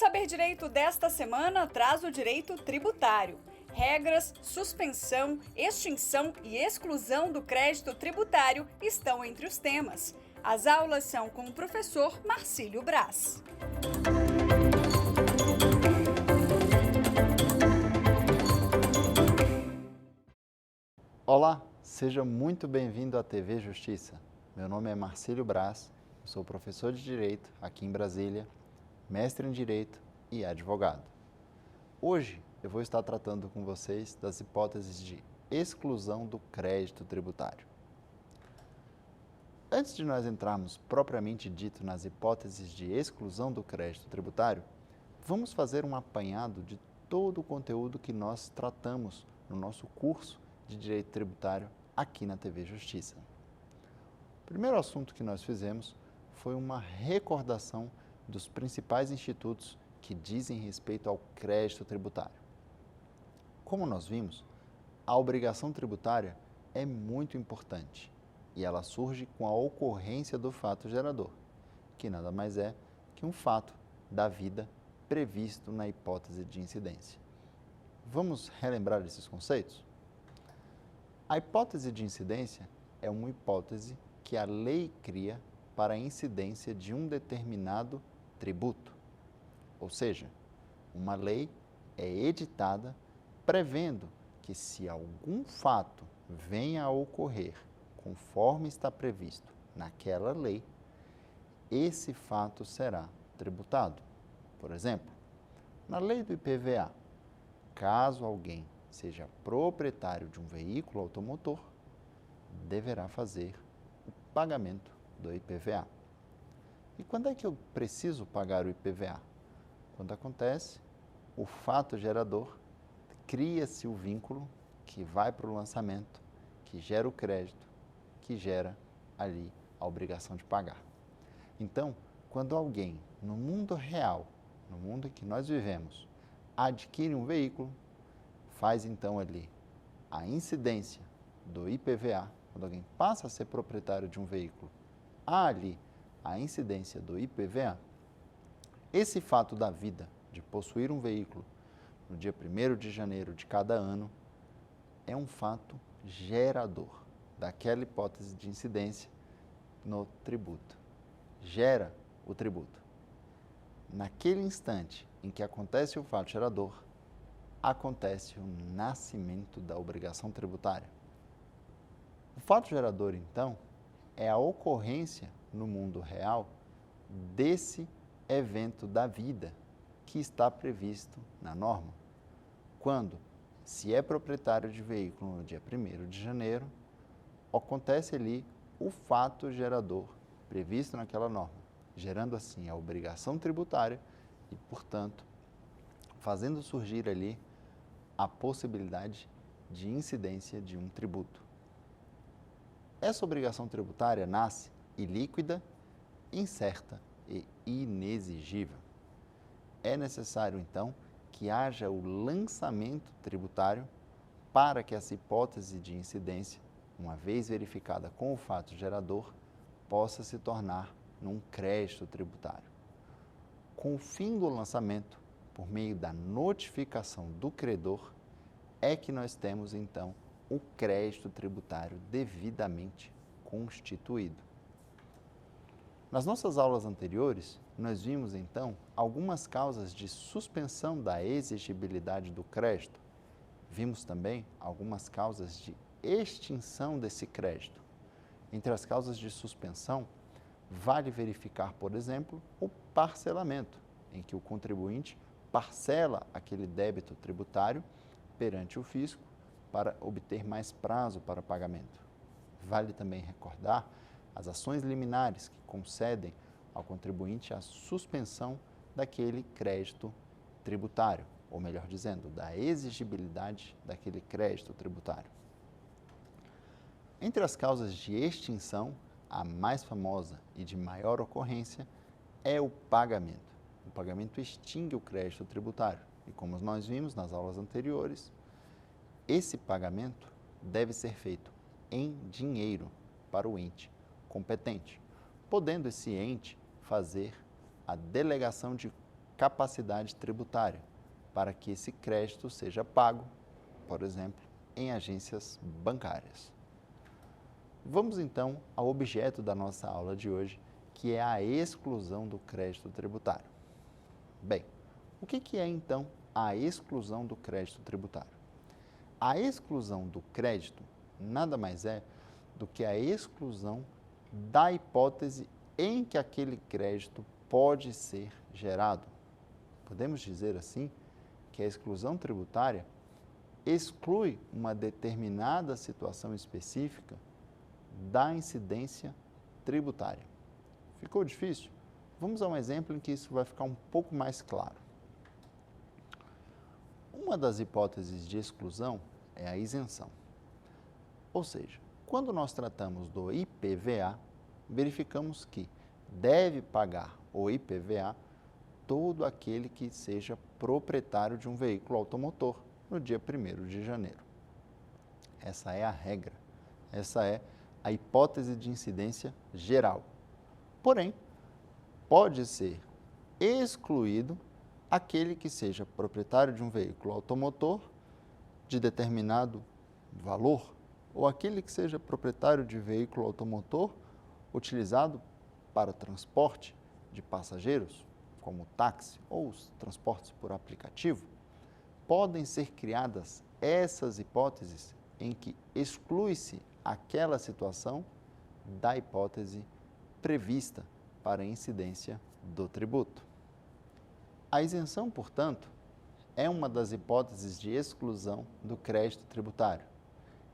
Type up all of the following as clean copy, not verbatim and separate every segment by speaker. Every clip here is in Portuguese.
Speaker 1: Saber Direito desta semana traz o direito tributário. Regras, suspensão, extinção e exclusão do crédito tributário estão entre os temas. As aulas são com o professor Marcílio Braz.
Speaker 2: Olá, seja muito bem-vindo à TV Justiça. Meu nome é Marcílio Braz, eu sou professor de Direito aqui em Brasília, mestre em Direito e advogado. Hoje eu vou estar tratando com vocês das hipóteses de exclusão do crédito tributário. Antes de nós entrarmos propriamente dito nas hipóteses de exclusão do crédito tributário, vamos fazer um apanhado de todo o conteúdo que nós tratamos no nosso curso de Direito Tributário aqui na TV Justiça. O primeiro assunto que nós fizemos foi uma recordação dos principais institutos que dizem respeito ao crédito tributário. Como nós vimos, a obrigação tributária é muito importante e ela surge com a ocorrência do fato gerador, que nada mais é que um fato da vida previsto na hipótese de incidência. Vamos relembrar esses conceitos? A hipótese de incidência é uma hipótese que a lei cria para a incidência de um determinado tributo. Ou seja, uma lei é editada prevendo que se algum fato venha a ocorrer conforme está previsto naquela lei, esse fato será tributado. Por exemplo, na lei do IPVA, caso alguém seja proprietário de um veículo automotor, deverá fazer o pagamento do IPVA. E quando é que eu preciso pagar o IPVA? Quando acontece o fato gerador, cria-se o vínculo que vai para o lançamento, que gera o crédito, que gera ali a obrigação de pagar. Então, quando alguém no mundo real, no mundo em que nós vivemos, adquire um veículo, faz então ali a incidência do IPVA, quando alguém passa a ser proprietário de um veículo, há ali a incidência do IPVA, esse fato da vida de possuir um veículo no dia 1º de janeiro de cada ano é um fato gerador daquela hipótese de incidência no tributo. Gera o tributo. Naquele instante em que acontece o fato gerador, acontece o nascimento da obrigação tributária. O fato gerador, então, é a ocorrência no mundo real desse evento da vida que está previsto na norma. Quando se é proprietário de veículo no dia 1º de janeiro, acontece ali o fato gerador previsto naquela norma, gerando assim a obrigação tributária e, portanto, fazendo surgir ali a possibilidade de incidência de um tributo. Essa obrigação tributária nasce ilíquida, incerta e inexigível. É necessário, então, que haja o lançamento tributário para que essa hipótese de incidência, uma vez verificada com o fato gerador, possa se tornar num crédito tributário. Com o fim do lançamento, por meio da notificação do credor, é que nós temos, então, o crédito tributário devidamente constituído. Nas nossas aulas anteriores, nós vimos, então, algumas causas de suspensão da exigibilidade do crédito. Vimos também algumas causas de extinção desse crédito. Entre as causas de suspensão, vale verificar, por exemplo, o parcelamento, em que o contribuinte parcela aquele débito tributário perante o fisco para obter mais prazo para pagamento. Vale também recordar as ações liminares que concedem ao contribuinte a suspensão daquele crédito tributário, ou melhor dizendo, da exigibilidade daquele crédito tributário. Entre as causas de extinção, a mais famosa e de maior ocorrência é o pagamento. O pagamento extingue o crédito tributário e, como nós vimos nas aulas anteriores, esse pagamento deve ser feito em dinheiro para o ente competente, podendo esse ente fazer a delegação de capacidade tributária para que esse crédito seja pago, por exemplo, em agências bancárias. Vamos então ao objeto da nossa aula de hoje, que é a exclusão do crédito tributário. Bem, o que é então a exclusão do crédito tributário? A exclusão do crédito nada mais é do que a exclusão da hipótese em que aquele crédito pode ser gerado. Podemos dizer assim que a exclusão tributária exclui uma determinada situação específica da incidência tributária. Ficou difícil? Vamos a um exemplo em que isso vai ficar um pouco mais claro. Uma das hipóteses de exclusão é a isenção. Ou seja, quando nós tratamos do IPVA, verificamos que deve pagar o IPVA todo aquele que seja proprietário de um veículo automotor no dia 1º de janeiro. Essa é a regra, essa é a hipótese de incidência geral. Porém, pode ser excluído aquele que seja proprietário de um veículo automotor de determinado valor ou aquele que seja proprietário de veículo automotor utilizado para transporte de passageiros, como o táxi ou os transportes por aplicativo. Podem ser criadas essas hipóteses em que exclui-se aquela situação da hipótese prevista para a incidência do tributo. A isenção, portanto, é uma das hipóteses de exclusão do crédito tributário.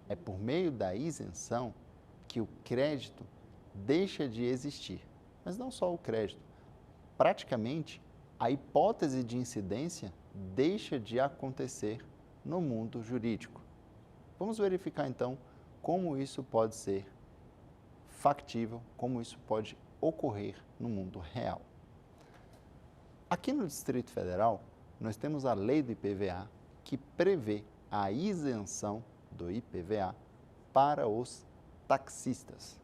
Speaker 2: É por meio da isenção que o crédito deixa de existir, mas não só o crédito. Praticamente, a hipótese de incidência deixa de acontecer no mundo jurídico. Vamos verificar, então, como isso pode ser factível, como isso pode ocorrer no mundo real. Aqui no Distrito Federal, nós temos a lei do IPVA, que prevê a isenção do IPVA para os taxistas.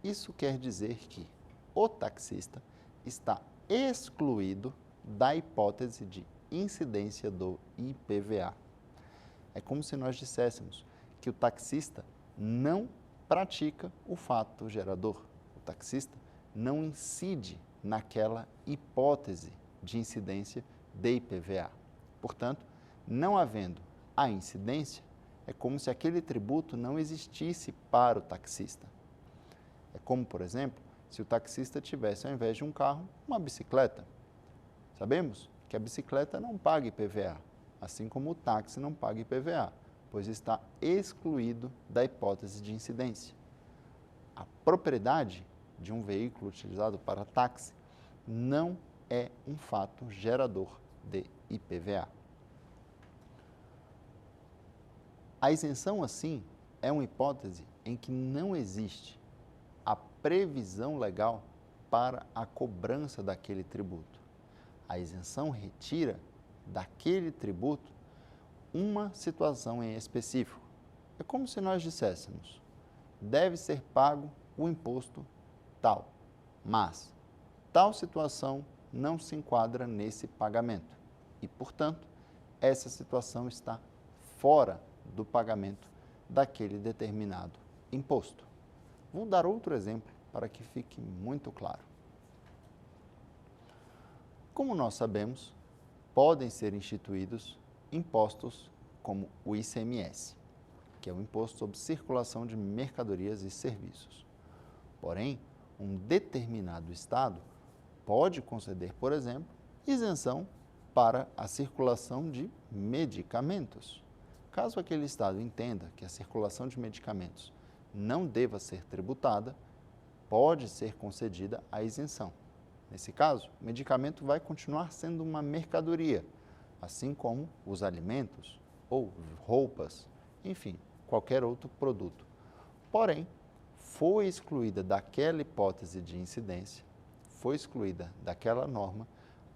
Speaker 2: Isso quer dizer que o taxista está excluído da hipótese de incidência do IPVA. É como se nós disséssemos que o taxista não pratica o fato gerador. O taxista não incide naquela hipótese de incidência de IPVA. Portanto, não havendo a incidência, é como se aquele tributo não existisse para o taxista. É como, por exemplo, se o taxista tivesse, ao invés de um carro, uma bicicleta. Sabemos que a bicicleta não paga IPVA, assim como o táxi não paga IPVA, pois está excluído da hipótese de incidência. A propriedade de um veículo utilizado para táxi não é um fato gerador de IPVA. A isenção, assim, é uma hipótese em que não existe a previsão legal para a cobrança daquele tributo. A isenção retira daquele tributo uma situação em específico. É como se nós disséssemos, deve ser pago o imposto tal, mas tal situação não se enquadra nesse pagamento e, portanto, essa situação está fora do pagamento daquele determinado imposto. Vou dar outro exemplo para que fique muito claro. Como nós sabemos, podem ser instituídos impostos como o ICMS, que é o Imposto sobre Circulação de Mercadorias e Serviços. Porém, um determinado Estado pode conceder, por exemplo, isenção para a circulação de medicamentos. Caso aquele Estado entenda que a circulação de medicamentos não deva ser tributada, pode ser concedida a isenção. Nesse caso, o medicamento vai continuar sendo uma mercadoria, assim como os alimentos ou roupas, enfim, qualquer outro produto. Porém, foi excluída daquela hipótese de incidência, foi excluída daquela norma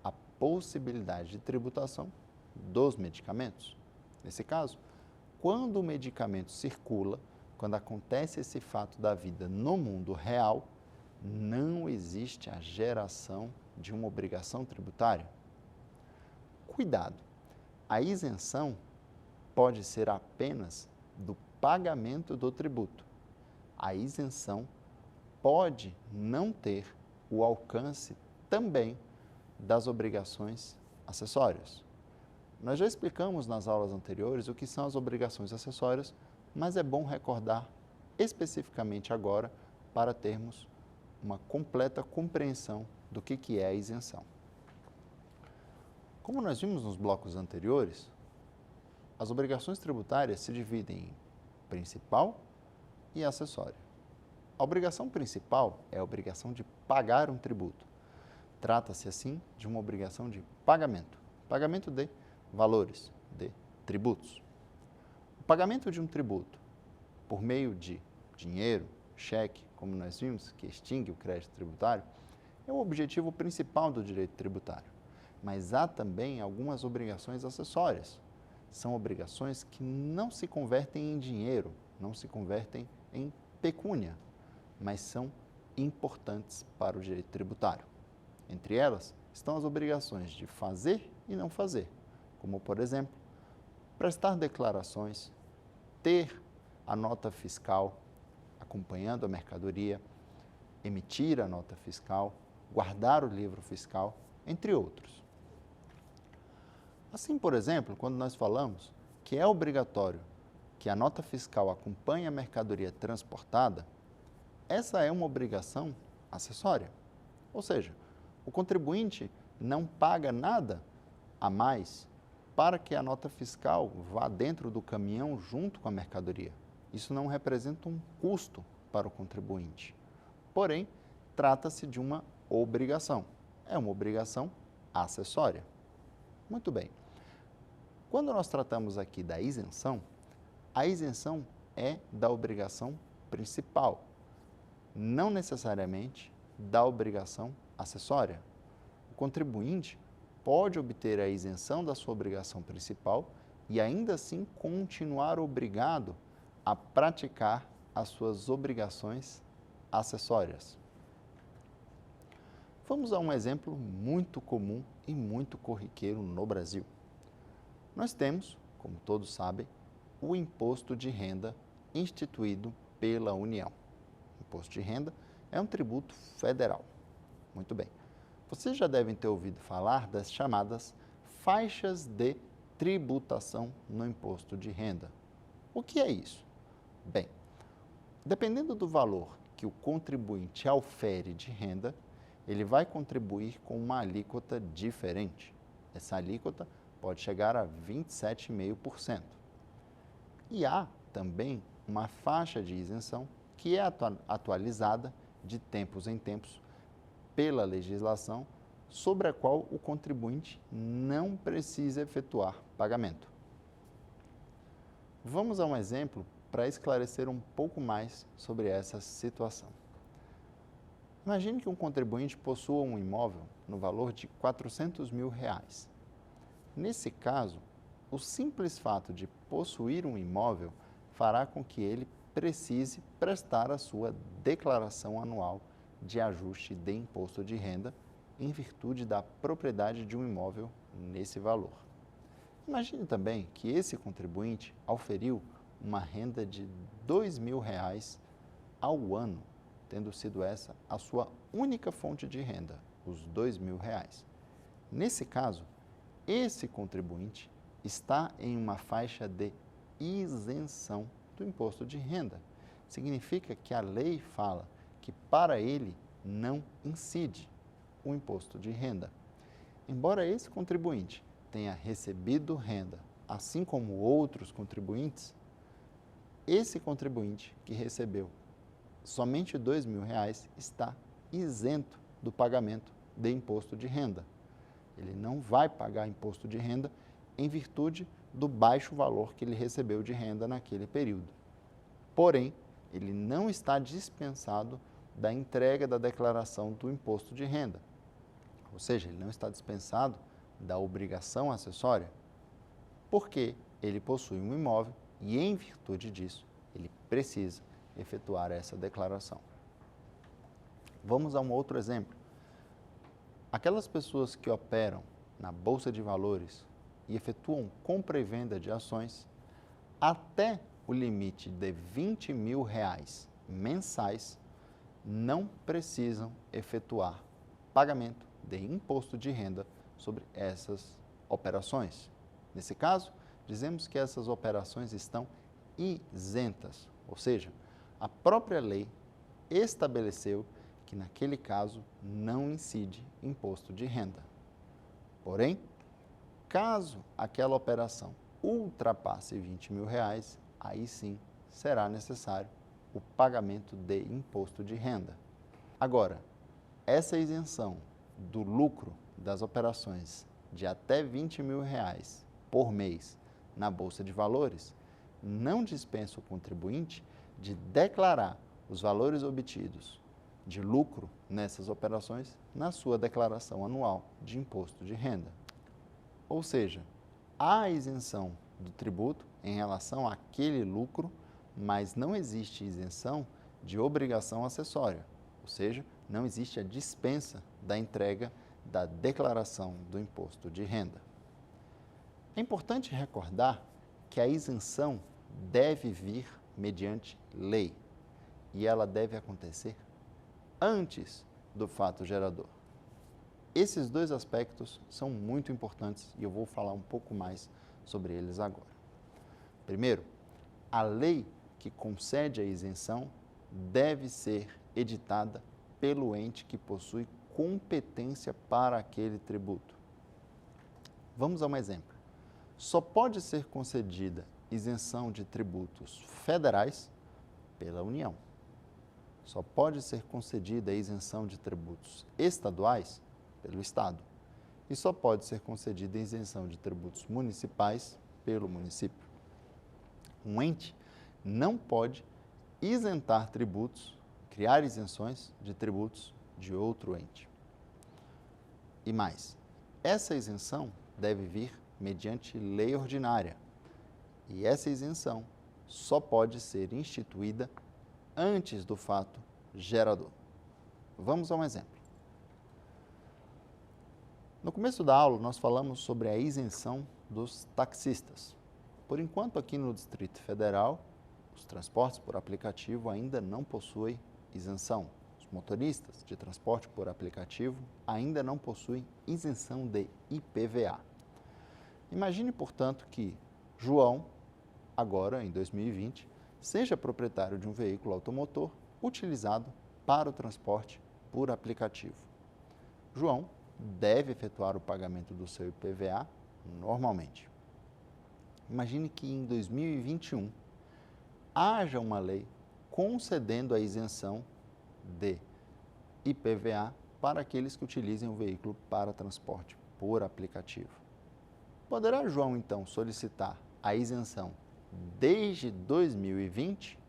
Speaker 2: a possibilidade de tributação dos medicamentos. Nesse caso, quando o medicamento circula, quando acontece esse fato da vida no mundo real, não existe a geração de uma obrigação tributária. Cuidado! A isenção pode ser apenas do pagamento do tributo. A isenção pode não ter o alcance também das obrigações acessórias. Nós já explicamos nas aulas anteriores o que são as obrigações acessórias, mas é bom recordar especificamente agora para termos uma completa compreensão do que é a isenção. Como nós vimos nos blocos anteriores, as obrigações tributárias se dividem em principal e acessória. A obrigação principal é a obrigação de pagar um tributo. Trata-se, assim, de uma obrigação de pagamento de valores, de tributos. O pagamento de um tributo por meio de dinheiro, cheque, como nós vimos, que extingue o crédito tributário, é o objetivo principal do direito tributário. Mas há também algumas obrigações acessórias. São obrigações que não se convertem em dinheiro, não se convertem em pecúnia, mas são importantes para o direito tributário. Entre elas estão as obrigações de fazer e não fazer, como, por exemplo, prestar declarações, ter a nota fiscal acompanhando a mercadoria, emitir a nota fiscal, guardar o livro fiscal, entre outros. Assim, por exemplo, quando nós falamos que é obrigatório que a nota fiscal acompanhe a mercadoria transportada, essa é uma obrigação acessória. Ou seja, o contribuinte não paga nada a mais para que a nota fiscal vá dentro do caminhão junto com a mercadoria. Isso não representa um custo para o contribuinte. Porém, trata-se de uma obrigação. É uma obrigação acessória. Muito bem. Quando nós tratamos aqui da isenção, a isenção é da obrigação principal, não necessariamente da obrigação acessória. O contribuinte pode obter a isenção da sua obrigação principal e ainda assim continuar obrigado a praticar as suas obrigações acessórias. Vamos a um exemplo muito comum e muito corriqueiro no Brasil. Nós temos, como todos sabem, o imposto de renda instituído pela União. O imposto de renda é um tributo federal. Muito bem. Vocês já devem ter ouvido falar das chamadas faixas de tributação no imposto de renda. O que é isso? Bem, dependendo do valor que o contribuinte aufere de renda, ele vai contribuir com uma alíquota diferente. Essa alíquota pode chegar a 27,5%. E há também uma faixa de isenção que é atualizada de tempos em tempos pela legislação, sobre a qual o contribuinte não precisa efetuar pagamento. Vamos a um exemplo para esclarecer um pouco mais sobre essa situação. Imagine que um contribuinte possua um imóvel no valor de R$400 mil. Nesse caso, o simples fato de possuir um imóvel fará com que ele precise prestar a sua declaração anual de ajuste de imposto de renda em virtude da propriedade de um imóvel nesse valor. Imagine também que esse contribuinte auferiu uma renda de R$2 mil ao ano, tendo sido essa a sua única fonte de renda, os R$2 mil. Nesse caso, esse contribuinte está em uma faixa de isenção do imposto de renda. Significa que a lei fala que para ele não incide o imposto de renda. Embora esse contribuinte tenha recebido renda, assim como outros contribuintes, esse contribuinte que recebeu somente R$2 mil está isento do pagamento de imposto de renda. Ele não vai pagar imposto de renda em virtude do baixo valor que ele recebeu de renda naquele período. Porém, ele não está dispensado da entrega da declaração do imposto de renda. Ou seja, ele não está dispensado da obrigação acessória, porque ele possui um imóvel e, em virtude disso, ele precisa efetuar essa declaração. Vamos a um outro exemplo. Aquelas pessoas que operam na Bolsa de Valores e efetuam compra e venda de ações, até o limite de R$ 20.000 mensais, não precisam efetuar pagamento de imposto de renda sobre essas operações. Nesse caso, dizemos que essas operações estão isentas, ou seja, a própria lei estabeleceu que naquele caso não incide imposto de renda. Porém, caso aquela operação ultrapasse R$ 20.000, aí sim será necessário o pagamento de imposto de renda. Agora, essa isenção do lucro das operações de até R$ 20.000 por mês na Bolsa de Valores não dispensa o contribuinte de declarar os valores obtidos de lucro nessas operações na sua declaração anual de imposto de renda. Ou seja, há isenção do tributo em relação àquele lucro, mas não existe isenção de obrigação acessória, ou seja, não existe a dispensa da entrega da declaração do imposto de renda. É importante recordar que a isenção deve vir mediante lei e ela deve acontecer antes do fato gerador. Esses dois aspectos são muito importantes e eu vou falar um pouco mais sobre eles agora. Primeiro, a lei que concede a isenção deve ser editada pelo ente que possui competência para aquele tributo. Vamos a um exemplo. Só pode ser concedida isenção de tributos federais pela União. Só pode ser concedida a isenção de tributos estaduais pelo Estado. E só pode ser concedida a isenção de tributos municipais pelo município. Um ente não pode isentar tributos, criar isenções de tributos de outro ente. E mais, essa isenção deve vir mediante lei ordinária. E essa isenção só pode ser instituída antes do fato gerador. Vamos a um exemplo. No começo da aula, nós falamos sobre a isenção dos taxistas. Por enquanto, aqui no Distrito Federal, os transportes por aplicativo ainda não possuem isenção. Os motoristas de transporte por aplicativo ainda não possuem isenção de IPVA. Imagine, portanto, que João, agora em 2020, seja proprietário de um veículo automotor utilizado para o transporte por aplicativo. João deve efetuar o pagamento do seu IPVA normalmente. Imagine que em 2021 haja uma lei concedendo a isenção de IPVA para aqueles que utilizem o veículo para transporte por aplicativo. Poderá João, então, solicitar a isenção desde 2020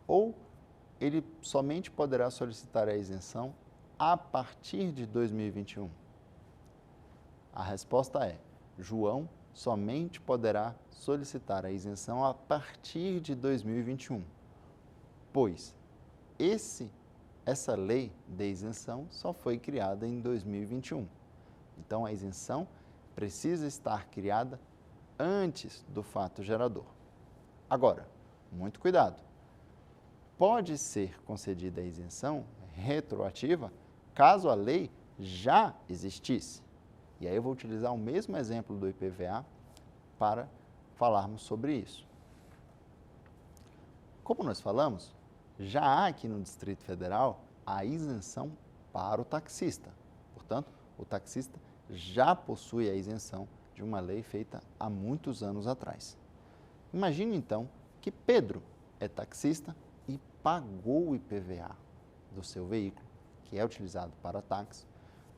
Speaker 2: ou ele somente poderá solicitar a isenção a partir de 2021? A resposta é: João somente poderá solicitar a isenção a partir de 2021, pois essa lei de isenção só foi criada em 2021. Então, a isenção precisa estar criada antes do fato gerador. Agora, muito cuidado. Pode ser concedida a isenção retroativa caso a lei já existisse. E aí eu vou utilizar o mesmo exemplo do IPVA para falarmos sobre isso. Como nós falamos, já há aqui no Distrito Federal a isenção para o taxista. Portanto, o taxista já possui a isenção de uma lei feita há muitos anos atrás. Imagine então que Pedro é taxista e pagou o IPVA do seu veículo, que é utilizado para táxi,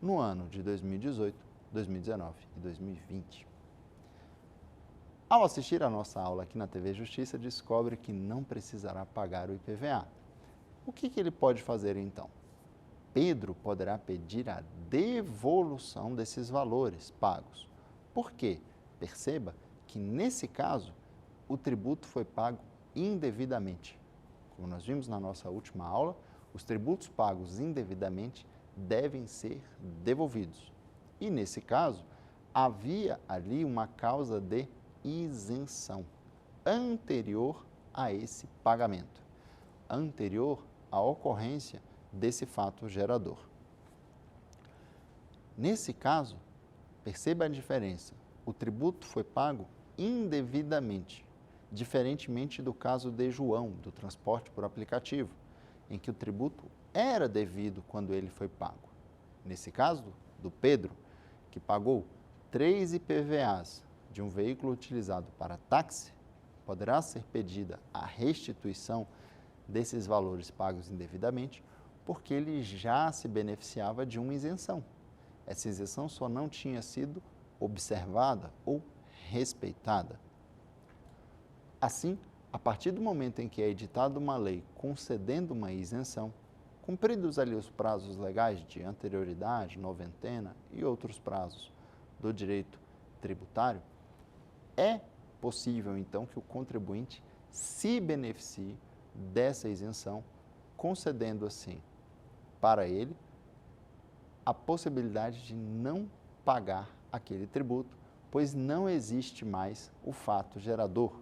Speaker 2: no ano de 2018, 2019 e 2020. Ao assistir a nossa aula aqui na TV Justiça, descobre que não precisará pagar o IPVA. O que ele pode fazer então? Pedro poderá pedir a devolução desses valores pagos. Por quê? Perceba que, nesse caso, o tributo foi pago indevidamente. Como nós vimos na nossa última aula, os tributos pagos indevidamente devem ser devolvidos. E, nesse caso, havia ali uma causa de isenção anterior a esse pagamento, anterior à ocorrência desse fato gerador. Nesse caso, perceba a diferença. O tributo foi pago indevidamente, diferentemente do caso de João, do transporte por aplicativo, em que o tributo era devido quando ele foi pago. Nesse caso, do Pedro, que pagou 3 IPVAs de um veículo utilizado para táxi, poderá ser pedida a restituição desses valores pagos indevidamente, porque ele já se beneficiava de uma isenção. Essa isenção só não tinha sido observada ou respeitada. Assim, a partir do momento em que é editada uma lei concedendo uma isenção, cumpridos ali os prazos legais de anterioridade, noventena e outros prazos do direito tributário, é possível então que o contribuinte se beneficie dessa isenção, concedendo assim para ele a possibilidade de não pagar aquele tributo, pois não existe mais o fato gerador.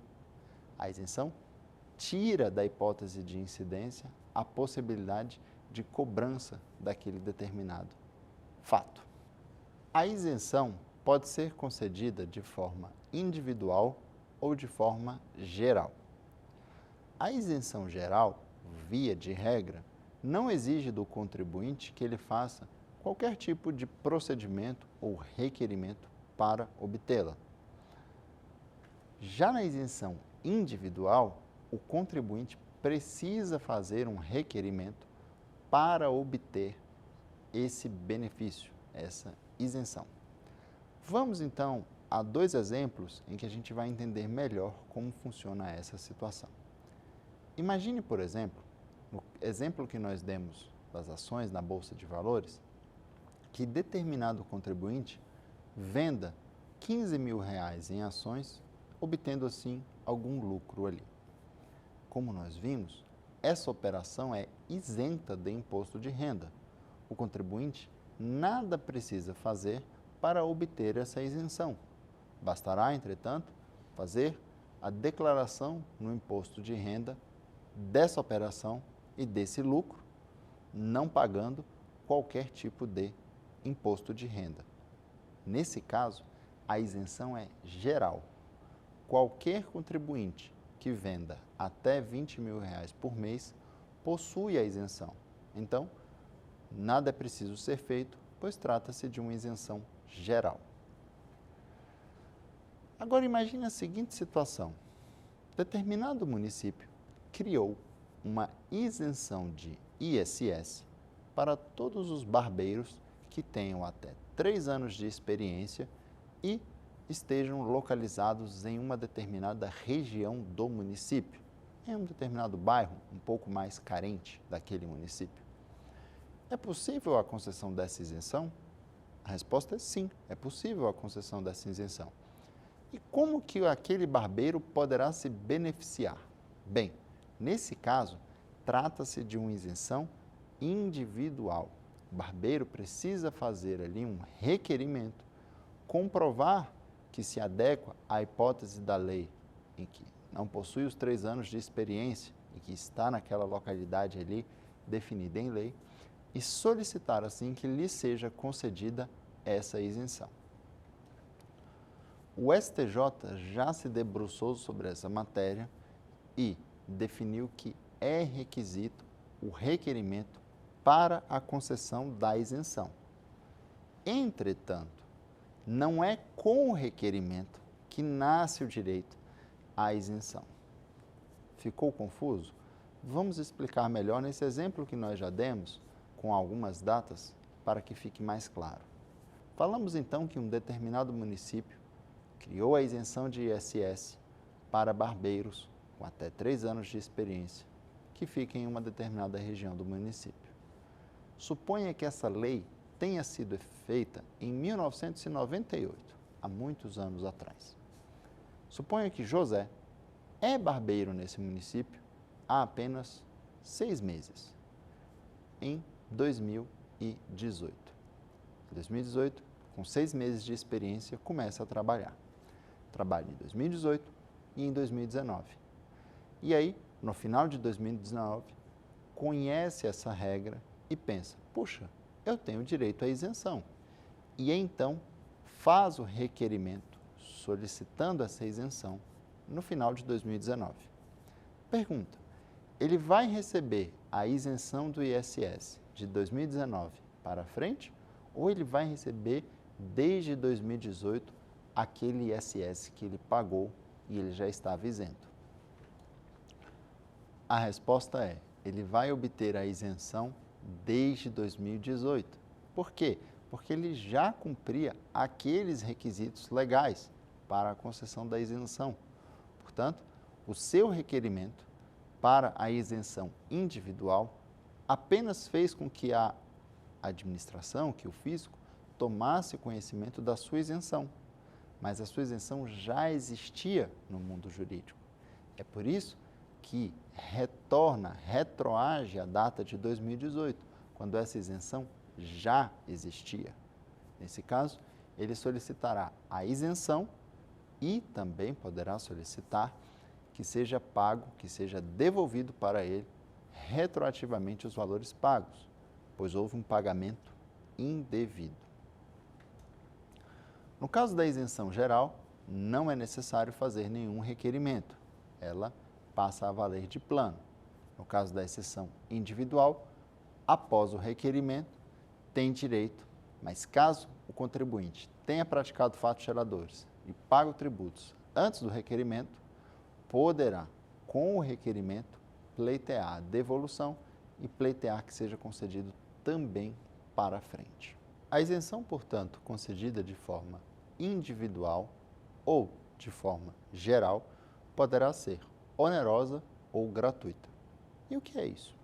Speaker 2: A isenção tira da hipótese de incidência a possibilidade de cobrança daquele determinado fato. A isenção pode ser concedida de forma individual ou de forma geral. A isenção geral, via de regra, não exige do contribuinte que ele faça qualquer tipo de procedimento ou requerimento para obtê-la. Já na isenção individual, o contribuinte precisa fazer um requerimento para obter esse benefício, essa isenção. Vamos então a 2 exemplos em que a gente vai entender melhor como funciona essa situação. Imagine, por exemplo, no exemplo que nós demos das ações na Bolsa de Valores, que determinado contribuinte venda R$ 15.000 em ações, obtendo assim algum lucro ali. Como nós vimos, essa operação é isenta de imposto de renda. O contribuinte nada precisa fazer para obter essa isenção. Bastará, entretanto, fazer a declaração no imposto de renda dessa operação e desse lucro, não pagando qualquer tipo de imposto de renda. Nesse caso, a isenção é geral. Qualquer contribuinte que venda até R$ 20.000 por mês possui a isenção. Então, nada é preciso ser feito, pois trata-se de uma isenção geral. Agora imagine a seguinte situação. Determinado município criou uma isenção de ISS para todos os barbeiros que tenham até 3 anos de experiência e estejam localizados em uma determinada região do município, em um determinado bairro um pouco mais carente daquele município. É possível a concessão dessa isenção? A resposta é sim, é possível a concessão dessa isenção. E como que aquele barbeiro poderá se beneficiar? Bem, nesse caso, trata-se de uma isenção individual. O barbeiro precisa fazer ali um requerimento, comprovar que se adequa à hipótese da lei, em que não possui os 3 anos de experiência e que está naquela localidade ali definida em lei, e solicitar assim que lhe seja concedida essa isenção. O STJ já se debruçou sobre essa matéria e definiu que é requisito o requerimento para a concessão da isenção. Entretanto, não é com o requerimento que nasce o direito à isenção. Ficou confuso? Vamos explicar melhor nesse exemplo que nós já demos, com algumas datas, para que fique mais claro. Falamos então que um determinado município criou a isenção de ISS para barbeiros com até 3 anos de experiência, que fiquem em uma determinada região do município. Suponha que essa lei tenha sido feita em 1998, há muitos anos atrás. Suponha que José é barbeiro nesse município há apenas 6 meses, em 2018. Em 2018, com 6 meses de experiência, começa a trabalhar. Trabalha em 2018 e em 2019. E aí, no final de 2019, conhece essa regra e pensa, puxa, eu tenho direito à isenção. E então faz o requerimento solicitando essa isenção no final de 2019. Pergunta, ele vai receber a isenção do ISS de 2019 para frente ou ele vai receber desde 2018 aquele ISS que ele pagou e ele já estava isento? A resposta é, ele vai obter a isenção desde 2018. Por quê? Porque ele já cumpria aqueles requisitos legais para a concessão da isenção. Portanto, o seu requerimento para a isenção individual apenas fez com que a administração, que o fisco, tomasse conhecimento da sua isenção. Mas a sua isenção já existia no mundo jurídico. É por isso que retroage a data de 2018, quando essa isenção já existia. Nesse caso, ele solicitará a isenção e também poderá solicitar que seja pago, que seja devolvido para ele retroativamente os valores pagos, pois houve um pagamento indevido. No caso da isenção geral, não é necessário fazer nenhum requerimento. Ela passa a valer de plano. No caso da exceção individual, após o requerimento, tem direito, mas caso o contribuinte tenha praticado fatos geradores e pago tributos antes do requerimento, poderá, com o requerimento, pleitear a devolução e pleitear que seja concedido também para frente. A isenção, portanto, concedida de forma individual ou de forma geral, poderá ser onerosa ou gratuita. E o que é isso?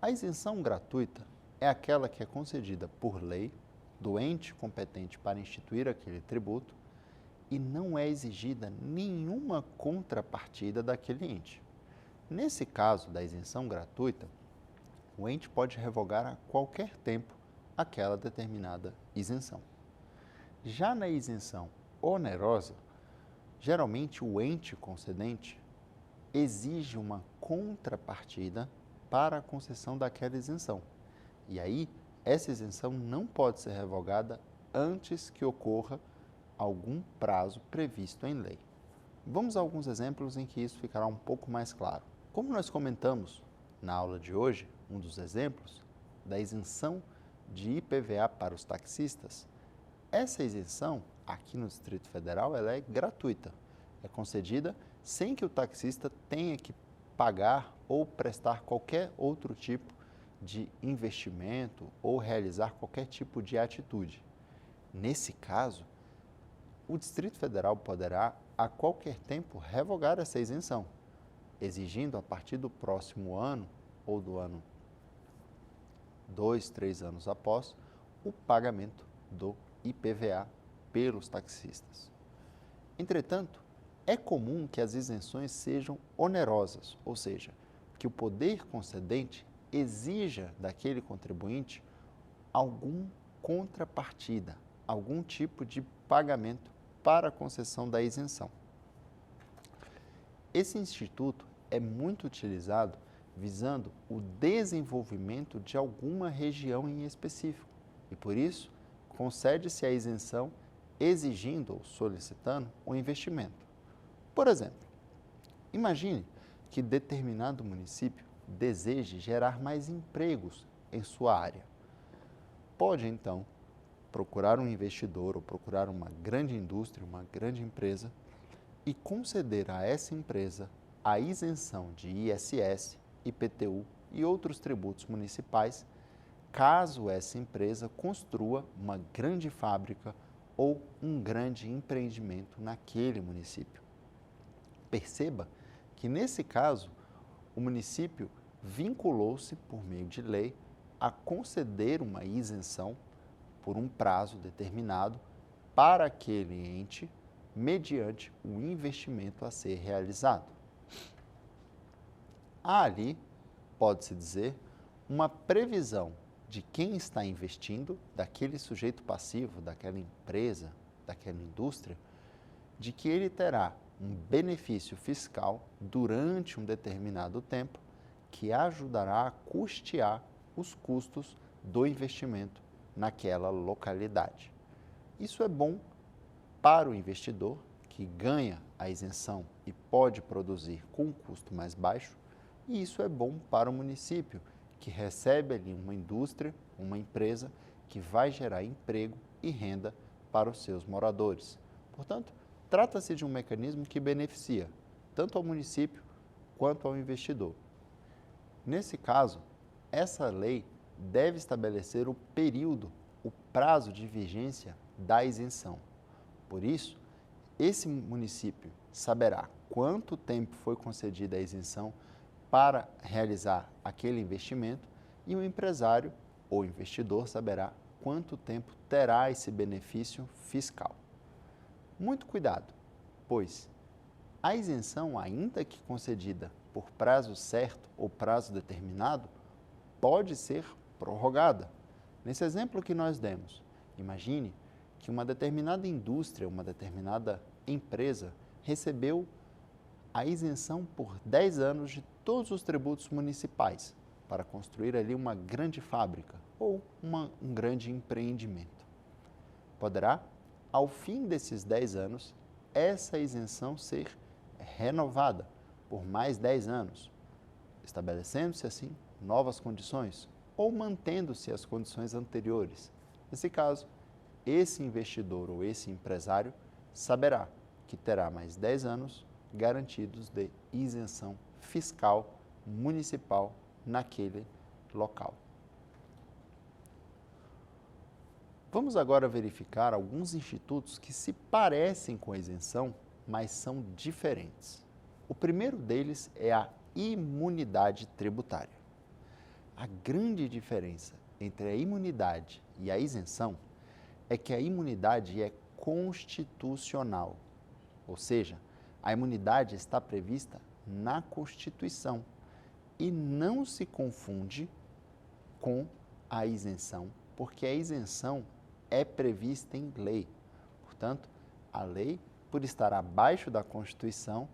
Speaker 2: A isenção gratuita é aquela que é concedida por lei do ente competente para instituir aquele tributo e não é exigida nenhuma contrapartida daquele ente. Nesse caso da isenção gratuita, o ente pode revogar a qualquer tempo aquela determinada isenção. Já na isenção onerosa, geralmente o ente concedente exige uma contrapartida para a concessão daquela isenção. E aí, essa isenção não pode ser revogada antes que ocorra algum prazo previsto em lei. Vamos a alguns exemplos em que isso ficará um pouco mais claro. Como nós comentamos na aula de hoje, um dos exemplos da isenção de IPVA para os taxistas, essa isenção, aqui no Distrito Federal, ela é gratuita. É concedida sem que o taxista tenha que pagar ou prestar qualquer outro tipo de investimento ou realizar qualquer tipo de atitude. Nesse caso, o Distrito Federal poderá, a qualquer tempo, revogar essa isenção, exigindo a partir do próximo ano ou do ano 2, 3 anos após, o pagamento do IPVA pelos taxistas. Entretanto, é comum que as isenções sejam onerosas, ou seja, que o poder concedente exija daquele contribuinte algum contrapartida, algum tipo de pagamento para a concessão da isenção. Esse instituto é muito utilizado visando o desenvolvimento de alguma região em específico e, por isso, concede-se a isenção exigindo ou solicitando um investimento. Por exemplo, imagine que determinado município deseje gerar mais empregos em sua área. Pode, então, procurar um investidor ou procurar uma grande indústria, uma grande empresa e conceder a essa empresa a isenção de ISS, IPTU e outros tributos municipais, caso essa empresa construa uma grande fábrica ou um grande empreendimento naquele município. Perceba que, nesse caso, o município vinculou-se, por meio de lei, a conceder uma isenção por um prazo determinado para aquele ente, mediante o investimento a ser realizado. Há ali, pode-se dizer, uma previsão de quem está investindo, daquele sujeito passivo, daquela empresa, daquela indústria, de que ele terá um benefício fiscal durante um determinado tempo que ajudará a custear os custos do investimento naquela localidade. Isso é bom para o investidor, que ganha a isenção e pode produzir com um custo mais baixo, e isso é bom para o município, que recebe ali uma indústria, uma empresa que vai gerar emprego e renda para os seus moradores. Portanto, trata-se de um mecanismo que beneficia tanto ao município quanto ao investidor. Nesse caso, essa lei deve estabelecer o período, o prazo de vigência da isenção. Por isso, esse município saberá quanto tempo foi concedida a isenção para realizar aquele investimento e o empresário ou investidor saberá quanto tempo terá esse benefício fiscal. Muito cuidado, pois a isenção, ainda que concedida por prazo certo ou prazo determinado, pode ser prorrogada. Nesse exemplo que nós demos, imagine que uma determinada indústria, uma determinada empresa recebeu a isenção por 10 anos de todos os tributos municipais para construir ali uma grande fábrica ou um grande empreendimento. Poderá, ao fim desses 10 anos, essa isenção ser renovada por mais 10 anos, estabelecendo-se assim novas condições ou mantendo-se as condições anteriores. Nesse caso, esse investidor ou esse empresário saberá que terá mais 10 anos garantidos de isenção fiscal municipal naquele local. Vamos agora verificar alguns institutos que se parecem com a isenção, mas são diferentes. O primeiro deles é a imunidade tributária. A grande diferença entre a imunidade e a isenção é que a imunidade é constitucional, ou seja, a imunidade está prevista na Constituição e não se confunde com a isenção, porque a isenção é prevista em lei. Portanto, a lei, por estar abaixo da Constituição,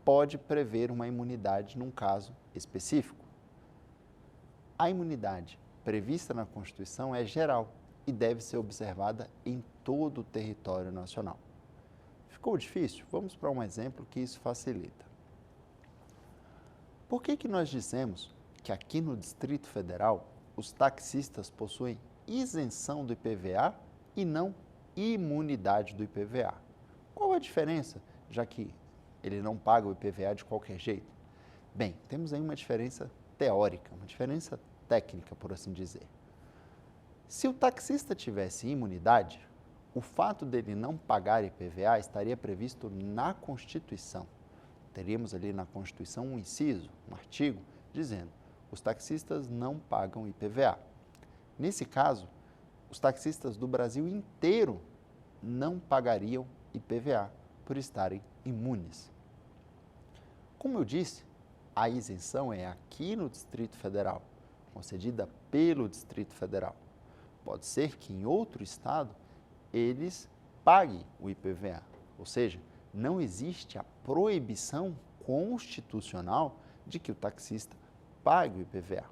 Speaker 2: pode prever uma imunidade num caso específico. A imunidade prevista na Constituição é geral e deve ser observada em todo o território nacional. Ficou difícil? Vamos para um exemplo que isso facilita. Por que nós dizemos que aqui no Distrito Federal os taxistas possuem isenção do IPVA e não imunidade do IPVA? Qual a diferença, já que ele não paga o IPVA de qualquer jeito? Bem, temos aí uma diferença teórica, uma diferença técnica, por assim dizer. Se o taxista tivesse imunidade, o fato dele não pagar IPVA estaria previsto na Constituição. Teríamos ali na Constituição um inciso, um artigo, dizendo: os taxistas não pagam IPVA. Nesse caso, os taxistas do Brasil inteiro não pagariam IPVA por estarem imunes. Como eu disse, a isenção é aqui no Distrito Federal, concedida pelo Distrito Federal. Pode ser que em outro estado eles paguem o IPVA, ou seja, não existe a proibição constitucional de que o taxista pague o IPVA.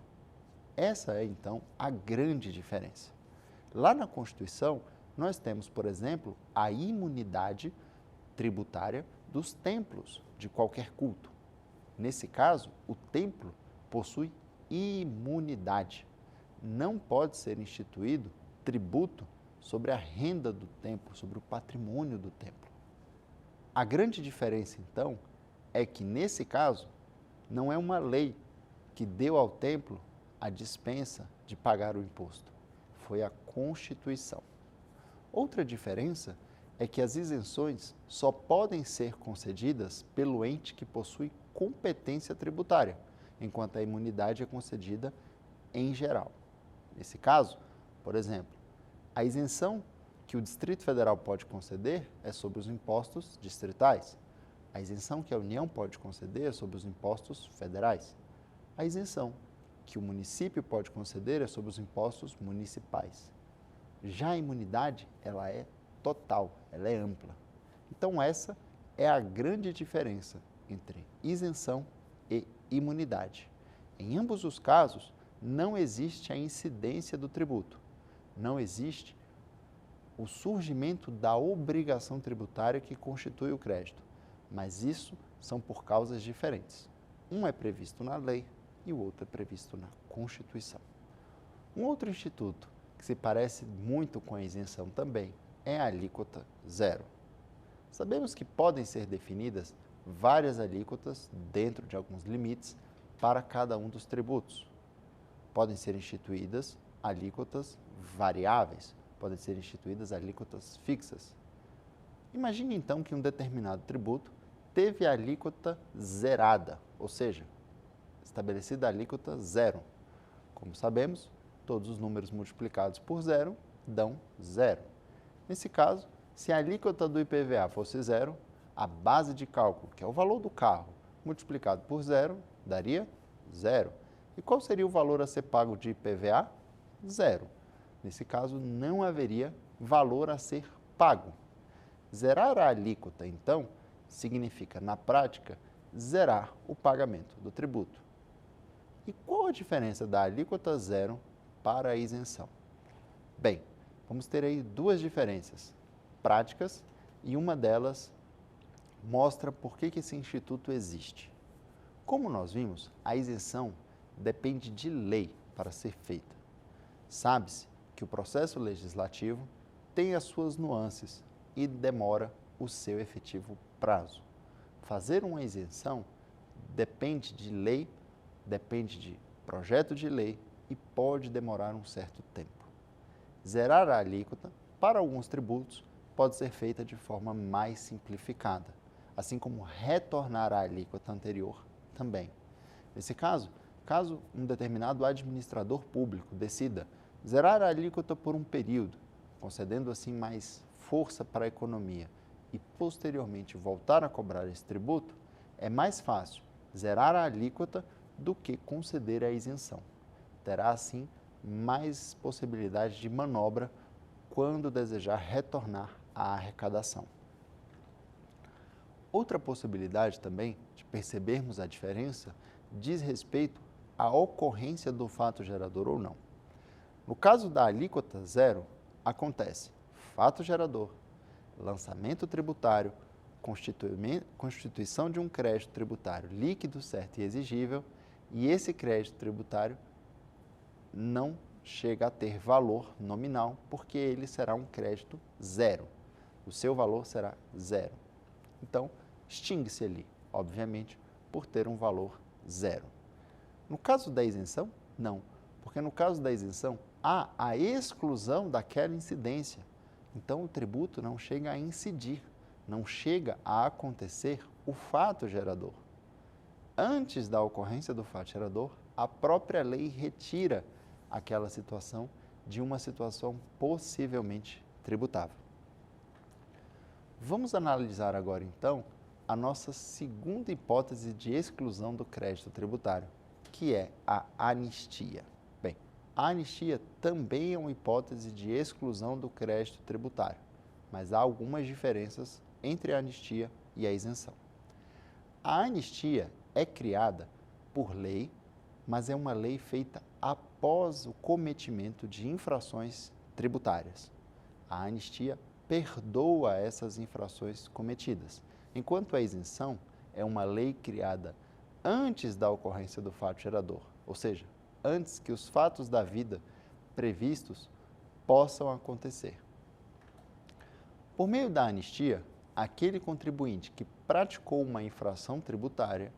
Speaker 2: Essa é, então, a grande diferença. Lá na Constituição, nós temos, por exemplo, a imunidade tributária dos templos de qualquer culto. Nesse caso, o templo possui imunidade. Não pode ser instituído tributo sobre a renda do templo, sobre o patrimônio do templo. A grande diferença, então, é que, nesse caso, não é uma lei que deu ao templo a dispensa de pagar o imposto. Foi a Constituição. Outra diferença é que as isenções só podem ser concedidas pelo ente que possui competência tributária, enquanto a imunidade é concedida em geral. Nesse caso, por exemplo, a isenção que o Distrito Federal pode conceder é sobre os impostos distritais. A isenção que a União pode conceder é sobre os impostos federais. A isenção que o município pode conceder é sobre os impostos municipais. Já a imunidade, ela é total, ela é ampla. Então, essa é a grande diferença entre isenção e imunidade. Em ambos os casos, não existe a incidência do tributo, não existe o surgimento da obrigação tributária que constitui o crédito, mas isso são por causas diferentes. Um é previsto na lei e o outro é previsto na Constituição. Um outro instituto que se parece muito com a isenção também é a alíquota zero. Sabemos que podem ser definidas várias alíquotas dentro de alguns limites para cada um dos tributos. Podem ser instituídas alíquotas variáveis, podem ser instituídas alíquotas fixas. Imagine então que um determinado tributo teve a alíquota zerada, ou seja, estabelecida a alíquota zero. Como sabemos, todos os números multiplicados por zero dão zero. Nesse caso, se a alíquota do IPVA fosse zero, a base de cálculo, que é o valor do carro, multiplicado por zero, daria zero. E qual seria o valor a ser pago de IPVA? Zero. Nesse caso, não haveria valor a ser pago. Zerar a alíquota, então, significa, na prática, zerar o pagamento do tributo. E qual a diferença da alíquota zero para a isenção? Bem, vamos ter aí duas diferenças práticas e uma delas mostra por que esse instituto existe. Como nós vimos, a isenção depende de lei para ser feita. Sabe-se que o processo legislativo tem as suas nuances e demora o seu efetivo prazo. Fazer uma isenção depende de lei, depende de projeto de lei e pode demorar um certo tempo. Zerar a alíquota, para alguns tributos, pode ser feita de forma mais simplificada, assim como retornar à alíquota anterior também. Nesse caso um determinado administrador público decida zerar a alíquota por um período, concedendo assim mais força para a economia e posteriormente voltar a cobrar esse tributo, é mais fácil zerar a alíquota do que conceder a isenção. Terá assim mais possibilidade de manobra quando desejar retornar à arrecadação. Outra possibilidade também de percebermos a diferença diz respeito à ocorrência do fato gerador ou não. No caso da alíquota zero, acontece fato gerador, lançamento tributário, constituição de um crédito tributário líquido, certo e exigível, e esse crédito tributário não chega a ter valor nominal, porque ele será um crédito zero. O seu valor será zero. Então, extingue-se ali, obviamente, por ter um valor zero. No caso da isenção, não, porque no caso da isenção há a exclusão daquela incidência. Então, o tributo não chega a incidir, não chega a acontecer o fato gerador. Antes da ocorrência do fato gerador, a própria lei retira aquela situação de uma situação possivelmente tributável. Vamos analisar agora, então, a nossa segunda hipótese de exclusão do crédito tributário, que é a anistia. Bem, a anistia também é uma hipótese de exclusão do crédito tributário, mas há algumas diferenças entre a anistia e a isenção. A anistia é criada por lei, mas é uma lei feita após o cometimento de infrações tributárias. A anistia perdoa essas infrações cometidas, enquanto a isenção é uma lei criada antes da ocorrência do fato gerador, ou seja, antes que os fatos da vida previstos possam acontecer. Por meio da anistia, aquele contribuinte que praticou uma infração tributária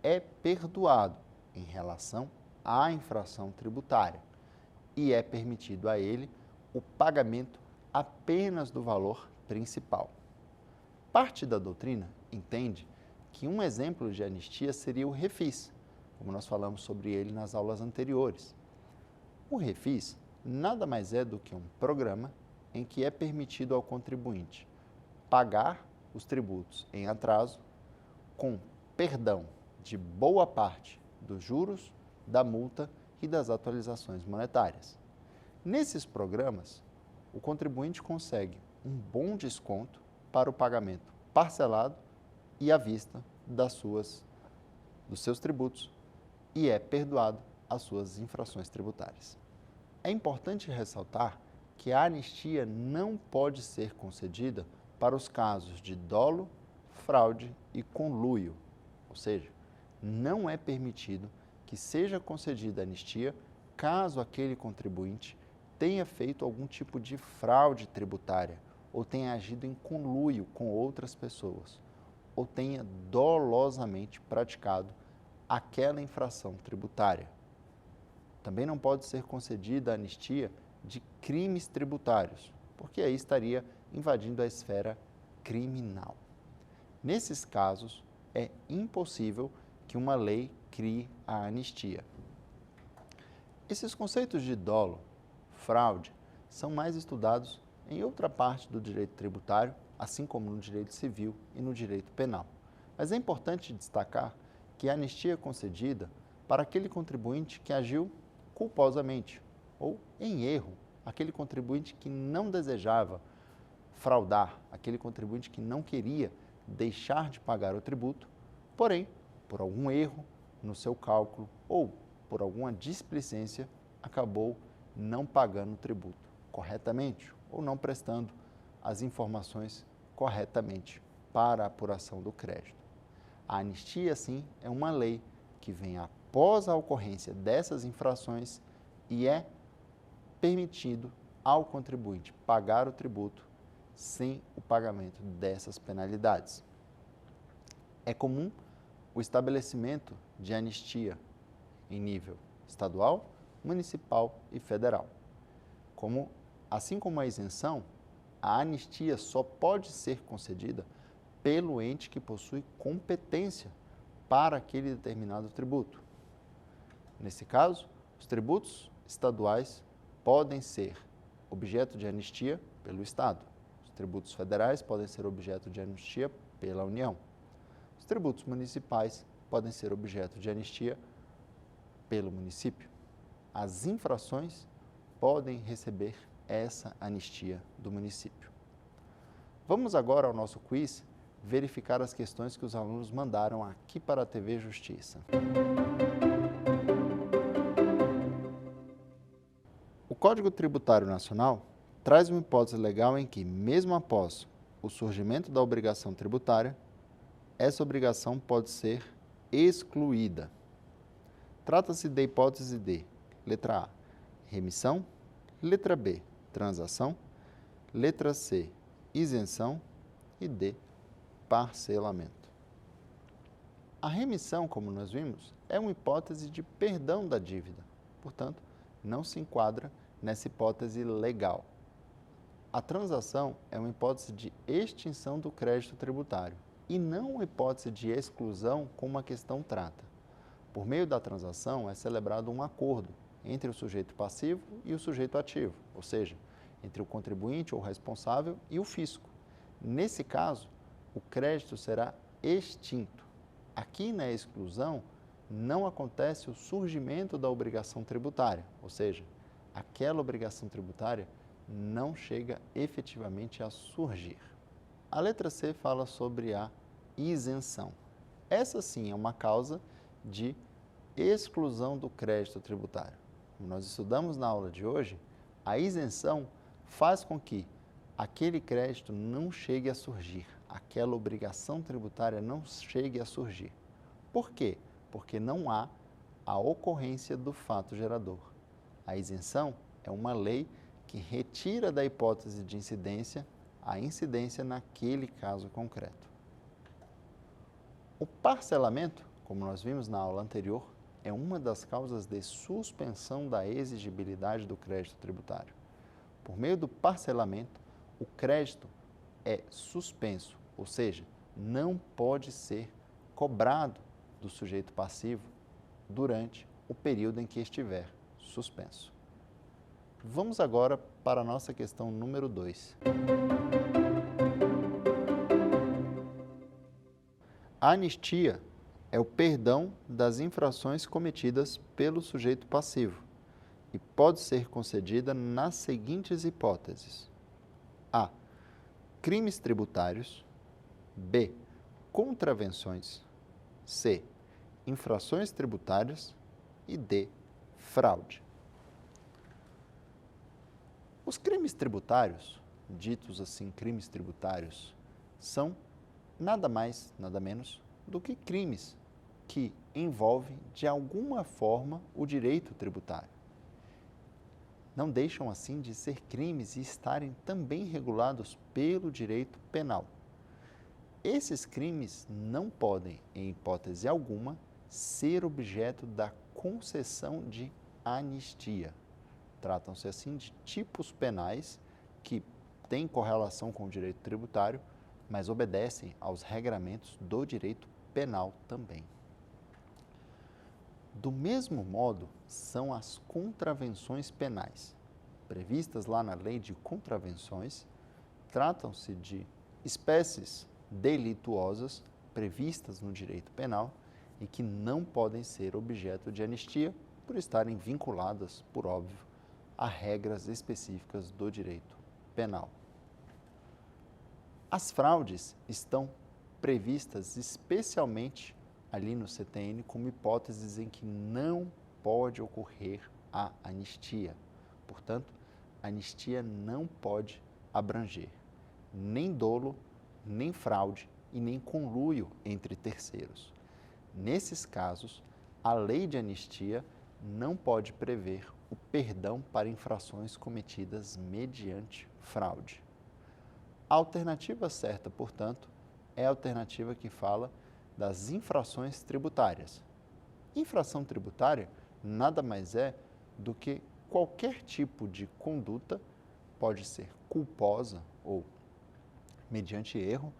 Speaker 2: é perdoado em relação à infração tributária e é permitido a ele o pagamento apenas do valor principal. Parte da doutrina entende que um exemplo de anistia seria o refis, como nós falamos sobre ele nas aulas anteriores. O refis nada mais é do que um programa em que é permitido ao contribuinte pagar os tributos em atraso com perdão de boa parte dos juros, da multa e das atualizações monetárias. Nesses programas, o contribuinte consegue um bom desconto para o pagamento parcelado e à vista dos seus tributos e é perdoado as suas infrações tributárias. É importante ressaltar que a anistia não pode ser concedida para os casos de dolo, fraude e conluio, ou seja, não é permitido que seja concedida anistia caso aquele contribuinte tenha feito algum tipo de fraude tributária ou tenha agido em conluio com outras pessoas ou tenha dolosamente praticado aquela infração tributária. Também não pode ser concedida anistia de crimes tributários, porque aí estaria invadindo a esfera criminal. Nesses casos, é impossível que uma lei crie a anistia. Esses conceitos de dolo, fraude, são mais estudados em outra parte do direito tributário, assim como no direito civil e no direito penal. Mas é importante destacar que a anistia é concedida para aquele contribuinte que agiu culposamente ou em erro, aquele contribuinte que não desejava fraudar, aquele contribuinte que não queria deixar de pagar o tributo, porém, por algum erro no seu cálculo ou por alguma displicência, acabou não pagando o tributo corretamente ou não prestando as informações corretamente para a apuração do crédito. A anistia, sim, é uma lei que vem após a ocorrência dessas infrações e é permitido ao contribuinte pagar o tributo sem o pagamento dessas penalidades. É comum o estabelecimento de anistia em nível estadual, municipal e federal. Assim como a isenção, a anistia só pode ser concedida pelo ente que possui competência para aquele determinado tributo. Nesse caso, os tributos estaduais podem ser objeto de anistia pelo Estado. Os tributos federais podem ser objeto de anistia pela União. Os tributos municipais podem ser objeto de anistia pelo município. As infrações podem receber essa anistia do município. Vamos agora ao nosso quiz verificar as questões que os alunos mandaram aqui para a TV Justiça. O Código Tributário Nacional traz uma hipótese legal em que, mesmo após o surgimento da obrigação tributária, essa obrigação pode ser excluída. Trata-se da hipótese de, letra A, remissão, letra B, transação, letra C, isenção e D, parcelamento. A remissão, como nós vimos, é uma hipótese de perdão da dívida, portanto, não se enquadra nessa hipótese legal. A transação é uma hipótese de extinção do crédito tributário e não uma hipótese de exclusão como a questão trata. Por meio da transação é celebrado um acordo entre o sujeito passivo e o sujeito ativo, ou seja, entre o contribuinte ou responsável e o fisco. Nesse caso, o crédito será extinto. Aqui na exclusão, não acontece o surgimento da obrigação tributária, ou seja, aquela obrigação tributária não chega efetivamente a surgir. A letra C fala sobre a isenção. Essa sim é uma causa de exclusão do crédito tributário. Como nós estudamos na aula de hoje, a isenção faz com que aquele crédito não chegue a surgir, aquela obrigação tributária não chegue a surgir. Por quê? Porque não há a ocorrência do fato gerador. A isenção é uma lei que retira da hipótese de incidência a incidência naquele caso concreto. O parcelamento, como nós vimos na aula anterior, é uma das causas de suspensão da exigibilidade do crédito tributário. Por meio do parcelamento, o crédito é suspenso, ou seja, não pode ser cobrado do sujeito passivo durante o período em que estiver suspenso. Vamos agora para a nossa questão número 2. A anistia é o perdão das infrações cometidas pelo sujeito passivo e pode ser concedida nas seguintes hipóteses: A. Crimes tributários. B. Contravenções. C. Infrações tributárias. E D. Fraude. Os crimes tributários, ditos assim crimes tributários, são nada mais, nada menos do que crimes que envolvem de alguma forma o direito tributário. Não deixam assim de ser crimes e estarem também regulados pelo direito penal. Esses crimes não podem, em hipótese alguma, ser objeto da concessão de anistia. Tratam-se assim de tipos penais que têm correlação com o direito tributário, mas obedecem aos regramentos do direito penal também. Do mesmo modo, são as contravenções penais. Previstas lá na Lei de Contravenções, tratam-se de espécies delituosas previstas no direito penal e que não podem ser objeto de anistia por estarem vinculadas, por óbvio, a regras específicas do direito penal. As fraudes estão previstas especialmente ali no CTN como hipóteses em que não pode ocorrer a anistia. Portanto, a anistia não pode abranger nem dolo, nem fraude e nem conluio entre terceiros. Nesses casos, a lei de anistia não pode prever o perdão para infrações cometidas mediante fraude. A alternativa certa, portanto, é a alternativa que fala das infrações tributárias. Infração tributária nada mais é do que qualquer tipo de conduta, pode ser culposa ou mediante erro,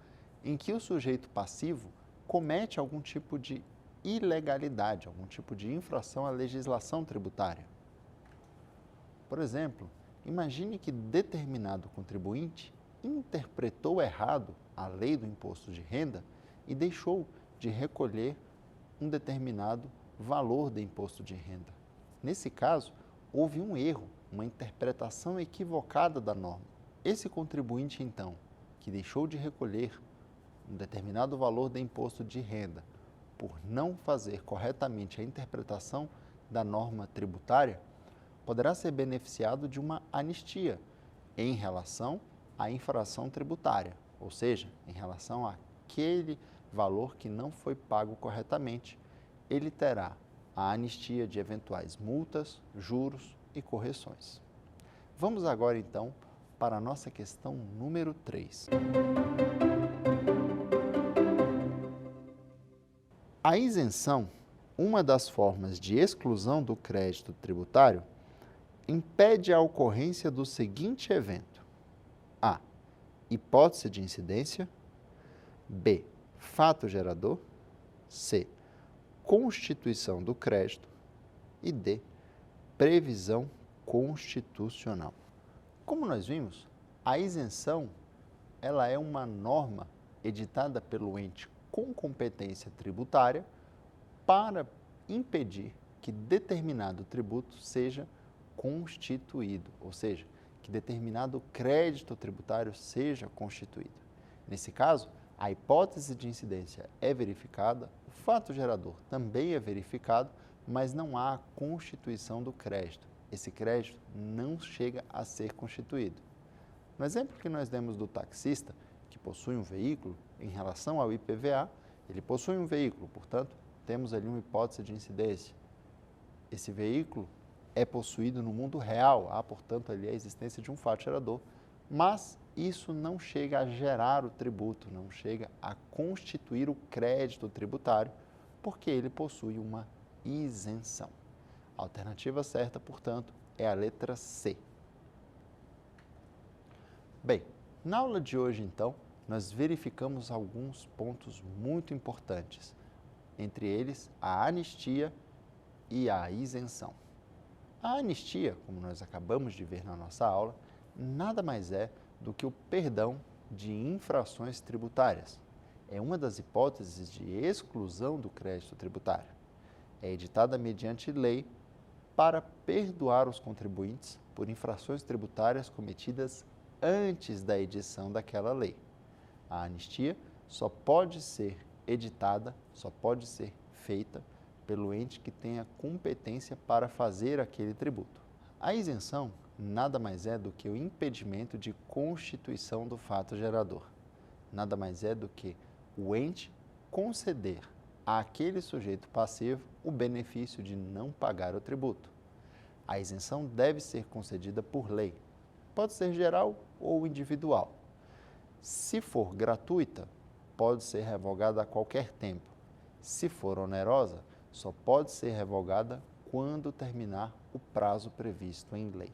Speaker 2: em que o sujeito passivo comete algum tipo de ilegalidade, algum tipo de infração à legislação tributária. Por exemplo, imagine que determinado contribuinte interpretou errado a lei do imposto de renda e deixou de recolher um determinado valor de imposto de renda. Nesse caso, houve um erro, uma interpretação equivocada da norma. Esse contribuinte, então, que deixou de recolher um determinado valor de imposto de renda por não fazer corretamente a interpretação da norma tributária, poderá ser beneficiado de uma anistia em relação à infração tributária, ou seja, em relação àquele valor que não foi pago corretamente. Ele terá a anistia de eventuais multas, juros e correções. Vamos agora, então, para a nossa questão número 3. A isenção, uma das formas de exclusão do crédito tributário, impede a ocorrência do seguinte evento: A. Hipótese de incidência. B. Fato gerador. C. Constituição do crédito. E D. Previsão constitucional. Como nós vimos, a isenção ela é uma norma editada pelo ente com competência tributária para impedir que determinado tributo seja constituído, ou seja, que determinado crédito tributário seja constituído. Nesse caso, a hipótese de incidência é verificada, o fato gerador também é verificado, mas não há a constituição do crédito. Esse crédito não chega a ser constituído. No exemplo que nós demos do taxista, que possui um veículo, em relação ao IPVA, ele possui um veículo, portanto, temos ali uma hipótese de incidência. Esse veículo é possuído no mundo real, há, portanto, ali a existência de um fato gerador, mas isso não chega a gerar o tributo, não chega a constituir o crédito tributário, porque ele possui uma isenção. A alternativa certa, portanto, é a letra C. Bem, na aula de hoje, então, nós verificamos alguns pontos muito importantes, entre eles a anistia e a isenção. A anistia, como nós acabamos de ver na nossa aula, nada mais é do que o perdão de infrações tributárias. é uma das hipóteses de exclusão do crédito tributário. É editada mediante lei para perdoar os contribuintes por infrações tributárias cometidas antes da edição daquela lei. A anistia só pode ser editada, só pode ser feita pelo ente que tenha competência para fazer aquele tributo. A isenção nada mais é do que o impedimento de constituição do fato gerador. Nada mais é do que o ente conceder àquele sujeito passivo o benefício de não pagar o tributo. A isenção deve ser concedida por lei. Pode ser geral ou individual. Se for gratuita, pode ser revogada a qualquer tempo. Se for onerosa, só pode ser revogada quando terminar o prazo previsto em lei.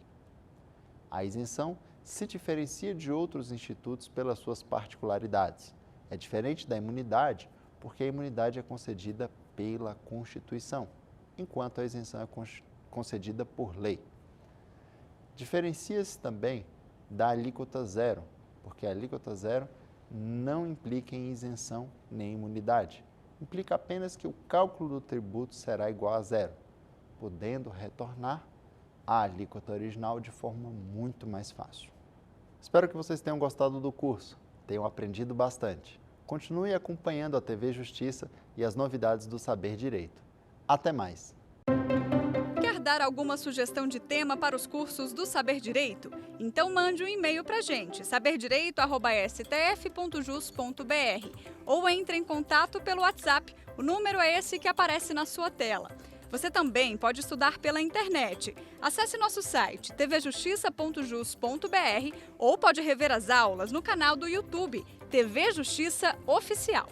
Speaker 2: A isenção se diferencia de outros institutos pelas suas particularidades. É diferente da imunidade, porque a imunidade é concedida pela Constituição, enquanto a isenção é concedida por lei. Diferencia-se também da alíquota zero, porque a alíquota zero não implica em isenção nem imunidade. Implica apenas que o cálculo do tributo será igual a zero, podendo retornar à alíquota original de forma muito mais fácil. Espero que vocês tenham gostado do curso, tenham aprendido bastante. Continue acompanhando a TV Justiça e as novidades do Saber Direito. Até mais!
Speaker 1: Quer dar alguma sugestão de tema para os cursos do Saber Direito? Então mande um e-mail para a gente, saberdireito@stf.jus.br, ou entre em contato pelo WhatsApp, o número é esse que aparece na sua tela. Você também pode estudar pela internet. Acesse nosso site tvjustiça.jus.br ou pode rever as aulas no canal do YouTube TV Justiça Oficial.